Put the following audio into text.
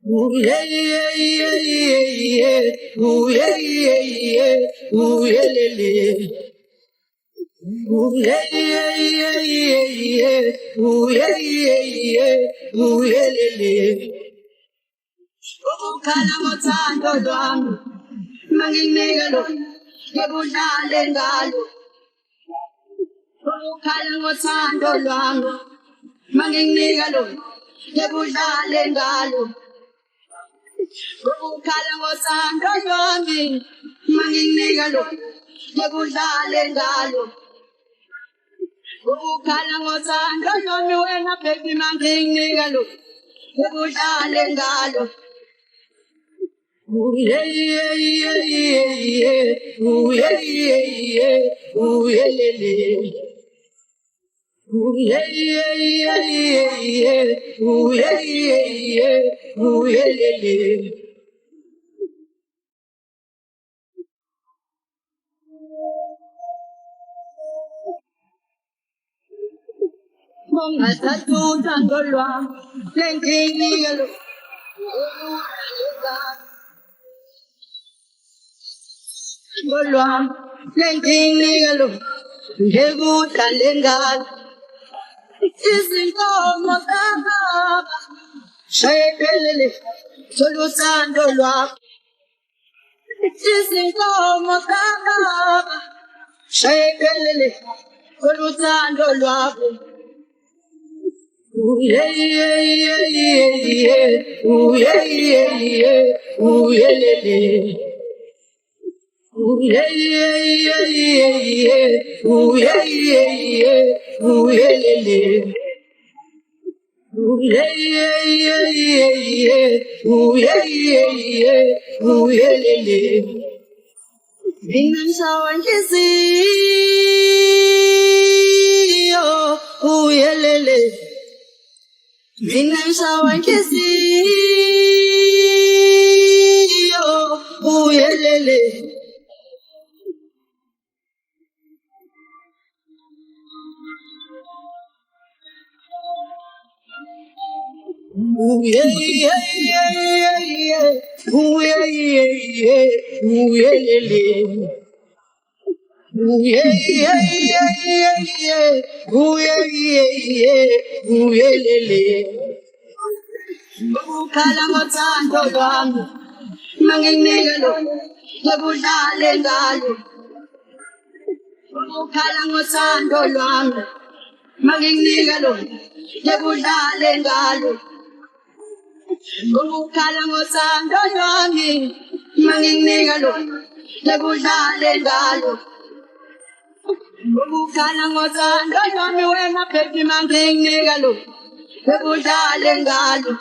Ooh yeah yeah yeah yeah yeah. Ooh yeah yeah yeah. Ooh yeah yeah. Ooh yeah yeah yeah yeah yeah. Ooh yeah yeah yeah. Ooh yeah yeah. Ukukhala ngothando lwami, manginike lo, ngikudlale ngalo. Ukukhala ngothando lwami, manginike lo, ngikudlale ngalo. Ukukhala ngothando lwami, manginike lo, ngikudlale ngalo. Ukukhala ngothando lwami, wena baby manginike lo, ngikudlale ngalo. Ooh yeah yeah yeah yeah yeah. Ooh yeah yeah yeah. Ooh yeah yeah. Ooh yeah yeah yeah yeah yeah. Ooh yeah yeah yeah. Ooh yeah yeah. Mongathatha uthando lwami, lenginike lo. Lwami, lenginike lo. Ngikudlale ngalo. Izinkomo zahamba, shayephelele, soluthando lwakho. Izinkomo zahamba, shayephelele, soluthando lwakho. Ooh yeah yeah yeah yeah yeah. Ooh yeah yeah yeah. Ooh yeah yeah. Ooh yeah yeah yeah yeah yeah. Ooh yeah yeah yeah. Ooh yeah yeah. Ooh yeah yeah yeah yeah yeah. Ooh yeah yeah yeah. Ooh yeah yeah. Mina ngishawa inhliziyo. Ooh yeah yeah. Mina ngishawa inhliziyo. Ooh yeah yeah. Ooh yeah yeah yeah yeah yeah. Ooh yeah yeah yeah. Ooh yeah yeah. Ooh yeah yeah yeah yeah yeah. Ooh yeah yeah yeah. Ooh yeah yeah. Ukukhala ngothando lwami, manginike lo, ngikudlale ngalo. Ukukhala ngothando lwami, manginike lo, ngikudlale ngalo. Ukukhala ngothando lwami, manginike lo, ngikudlale ngalo. Ukukhala ngothando lwami, wena baby manginike lo, ngikudlale ngalo.